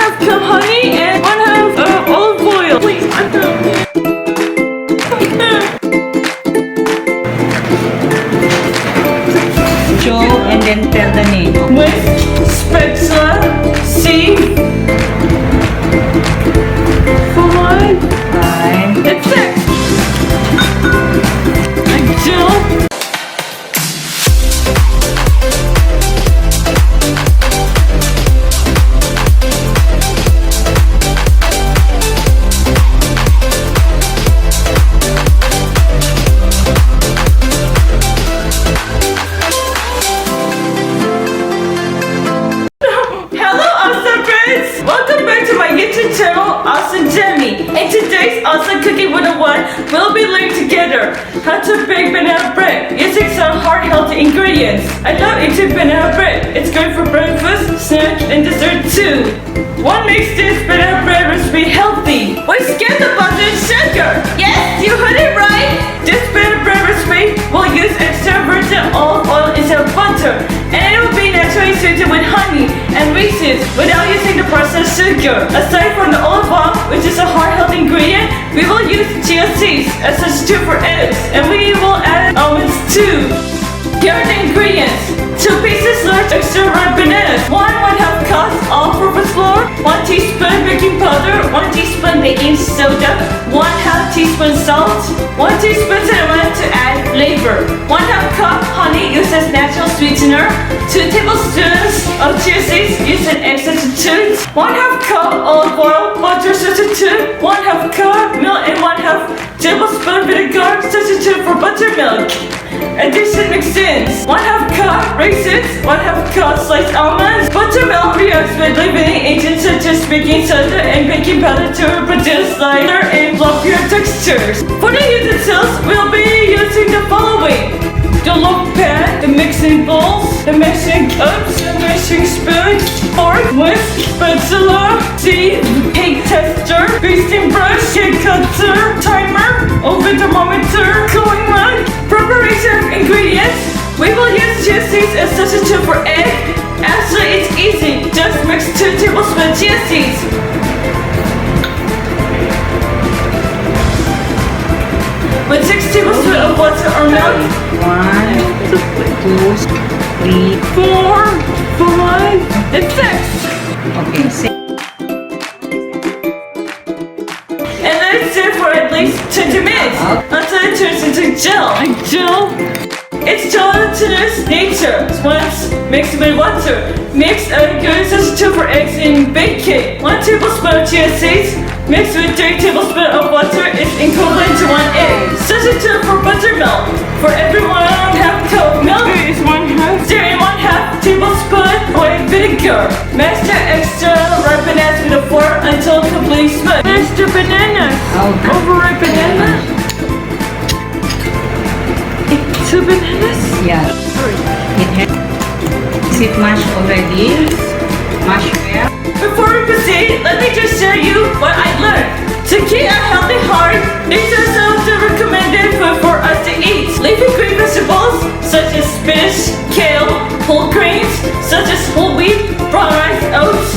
half cup honey and 1/2 olive oil. Wait, I don't. Show and then tell the name. With spatula, C, 5, 5. and 6. Until welcome back to my YouTube channel, Ausome Jemee. In today's awesome cooking 101, we'll be learning together how to bake banana bread using some heart healthy ingredients. I love eating banana bread. It's great for breakfast, snack, and dessert too. What makes this banana bread recipe healthy? We skip the butter and sugar. Yes, you heard it right. This banana bread recipe will use extra virgin olive oil instead of butter, and it will be naturally sweetened with honey and raisins without using the processed sugar. Aside from the olive oil, which is a heart-healthy ingredient, we will use chia seeds as a substitute for eggs, and we will add almonds too. Here are the ingredients: 2 pieces large extra ripe bananas, 1/2 cup all-purpose flour, 1 teaspoon baking powder, 1 teaspoon baking soda, 1/2 teaspoon salt, 1 teaspoon cinnamon to add flavor, 1/2 cup honey used as natural sweetener, 2 tablespoons of chia seeds used as egg substitute, 1/2 cup olive oil, butter substitute, 1/2 cup milk, and 1/2 tablespoon vinegar substitute for buttermilk. Addition mix-ins: 1/2 cup raisins, 1/2 cup sliced almonds. Buttermilk reacts with leavening agents such as baking soda and baking powder to produce lighter and fluffier textures. For the utensils, we'll be using the following: the loaf pan, the mixing bowls, the mixing cups, the mixing spoons, fork, whisk, spatula, sieve, cake tester, basting brush, cake cutter, timer, oven thermometer, cooling rod. Preparation of ingredients: we will use chia seeds as substitute for egg. Actually, it's easy. Just mix 2 tablespoons chia seeds. With 6 tablespoons of water or milk. 1, 2, 3, 4, 5, and 6. okay, 6. And let it sit for at least 20 minutes until it turns into gel. It's gelatinous nature. Once mixed with water, mix a good substitute for eggs and bake it. 1 tablespoon of chia seeds mixed with 3 tablespoons of water is equivalent to 1 egg. Substitute for buttermilk. For every 1/2 cup of milk, is 1/2 tablespoon white vinegar. Mash the extra ripe bananas with a fork until completely smooth. Mash the bananas. Overripe banana. 2 bananas. Yeah. It has. Is it mashed already? Mashed well. Before we proceed, let me just share you what I learned. To keep a healthy heart, these are some of the recommended food for us to eat. Leafy green vegetables such as spinach, kale, whole grains such as whole wheat, brown rice, oats,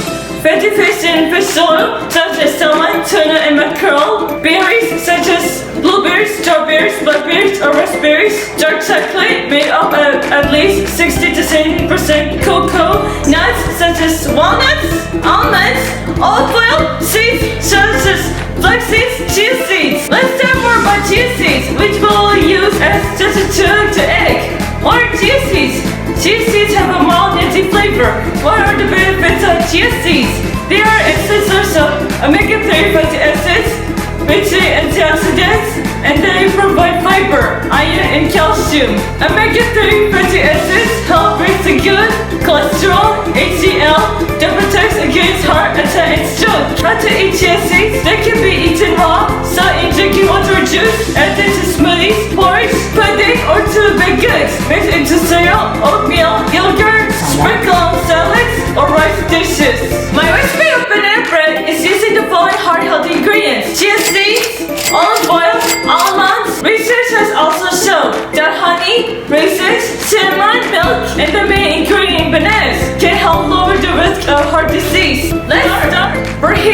fatty fish and fish oil such as salmon, tuna, and mackerel, berries such as blueberries, strawberries, blackberries, or raspberries, dark chocolate made up of at least 60 to 70% cocoa, nuts such as walnuts, almonds, olive oil, seeds such as flax seeds, chia seeds. Let's talk more about chia seeds, which we'll use as substitute to egg. What are chia seeds? Chia seeds have a mild nutty flavor. What are the benefits of chia seeds? They are excellent source of omega-3 fatty acids, rich in antioxidants, and they provide fiber, iron, and calcium. Omega-3 fatty acids help raise the good cholesterol, HDL, that protects against heart attack and stroke. How to eat chia seeds? They can be eaten raw, soaked in drinking water or juice, added to smoothies, porridge, pudding, or to baked goods. Mix into cereal, oatmeal, yogurt, sprinkle on salads, or rice dishes. My recipe of banana bread is using the following heart-healthy ingredients: chia seeds, olive oil, almonds. Research has also shown that honey, raisins, cinnamon, milk, and the main ingredient bananas can help lower the risk of heart disease. Let's start.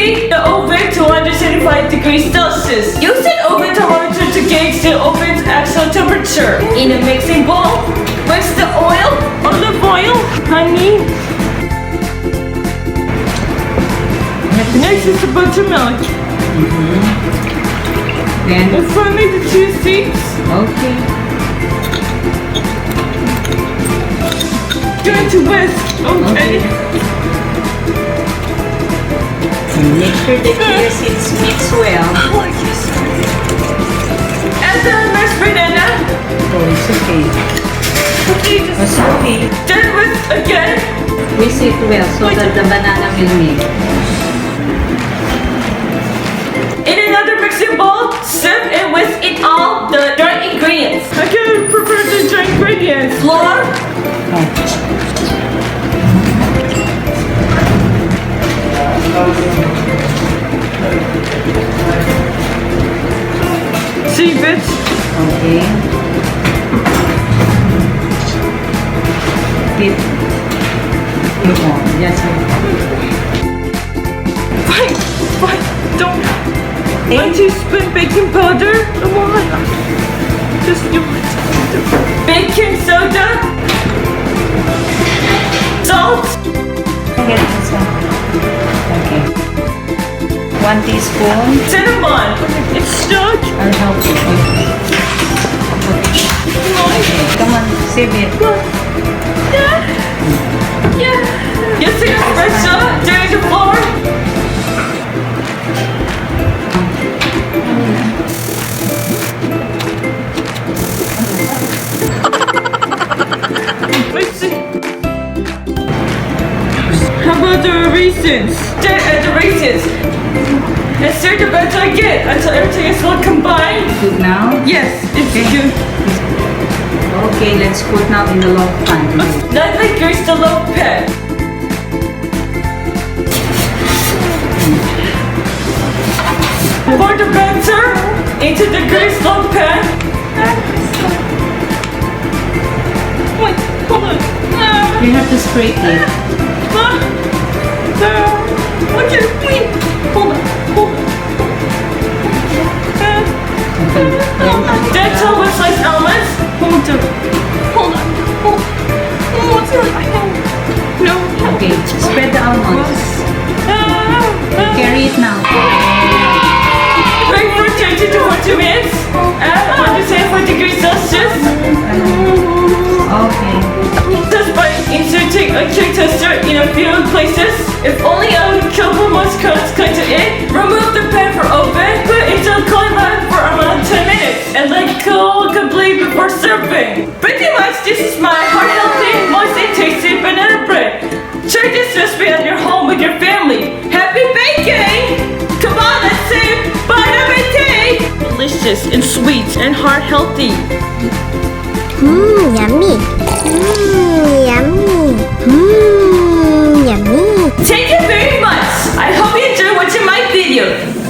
preheat the oven to 175 degrees Celsius. Use an oven thermometer to gauge the oven's actual temperature. In a mixing bowl, mix the oil, olive oil, honey. Next is the buttermilk. Then, And finally the chia seeds. okay. Going to whisk. Okay. Make sure the chia seeds mix well. And the mashed banana. Oh, it's okay. It's okay. Then whisk again. Whisk it well so that the banana will mix. In another mixing bowl, sieve and whisk in all the dry ingredients. I can prepare the dry ingredients. Flour, sieve it, Okay. It. Just fine, don't. 1 teaspoon baking powder, come on. Just do it. Baking soda, salt, get this one. Okay. 1 teaspoon. cinnamon. It's stuck. I'll help you. Okay. Come on, save it. Yeah. Using a spatula, doing the flour. Let's see. How about the raisins? Then add the raisins. And stir the batter again until everything is well combined. Good now? Yes, it's Okay. good. Okay, let's put now in the loaf pan. Lightly grease the loaf pan. Pour the batter into the greased loaf pan. Wait, hold on. You have to scrape it. Okay, wait. Hold on. Then top with sliced almonds. Hold on. No. Okay, spread the almonds. Carry it now. Wait for 20 to 40 minutes at 175 degrees Celsius. Okay. Just by inserting a cake tester in a few places. If only a couple more crumbs come to it, remove the pan from oven, put into a cooling rack for around 10 minutes, and let cool completely before serving. Pretty much this is my heart-healthy, moist and tasty banana bread. Try this recipe at your home with your family. Happy baking! Come on, let's say bon appetit! Delicious and sweet and heart-healthy. Yummy. Yummy. Yummy. Thank you very much. I hope you enjoyed watching my video.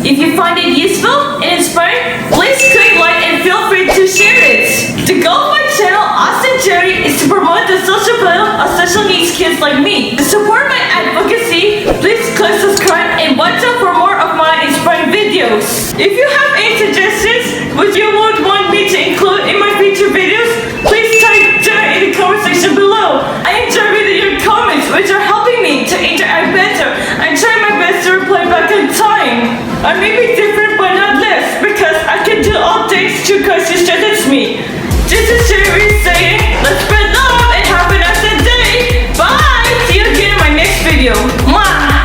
If you find it useful and inspiring, please click like and feel free to share it. The goal of my channel, Ausome-Chia, is to promote the social value of special needs kids like me. To support my advocacy, please click subscribe and watch out for more of my inspiring videos. If you have any suggestions which you would want me to include in my future videos, please type down in the comment section below. I enjoy reading your comments, which are helping me to interact better. I try my best to reply back in time. I may be different but not less, because I can do all things through Christ who strengthens me. This is Jemee saying, let's spread love and have a nice day. Bye! See you again in my next video. Mwah!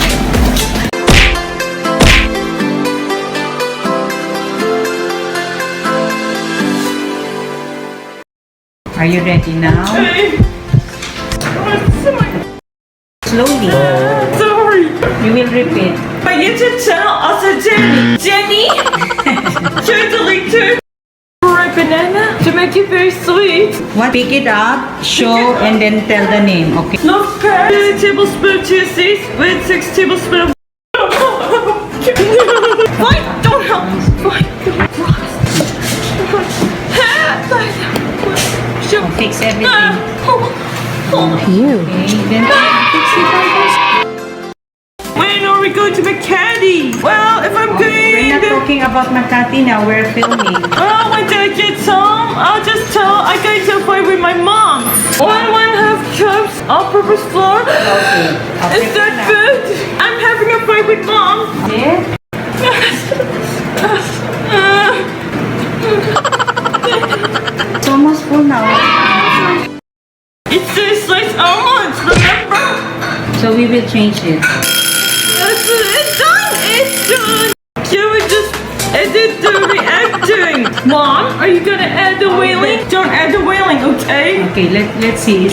Are you ready now? Hey. Slowly. Sorry. You will repeat. My YouTube channel, also Jemee. Share the link to ripe banana to make it very sweet. What? Pick it up, show, and then tell the name. Okay. Loaf pan, 2 tablespoons chia seeds with 6 tablespoons of Fine, don't help. Fine, I'll fix everything. You. Okay, then fix it. When are we going to Makati? Well, if I'm We're not going talking about Makati now. We're filming. well, when Dad gets home, I'll just tell I'm going to a fight with my mom. 1.5 cups all-purpose flour. Okay. Is that good? I'm having a fight with mom. Yeah? It's almost full now. It says sliced almonds, remember? So we will change it. It's done! It's done! Can we just edit the reacting? Mom, are you gonna add the whaling? Don't add the whaling, okay? Okay, let's see.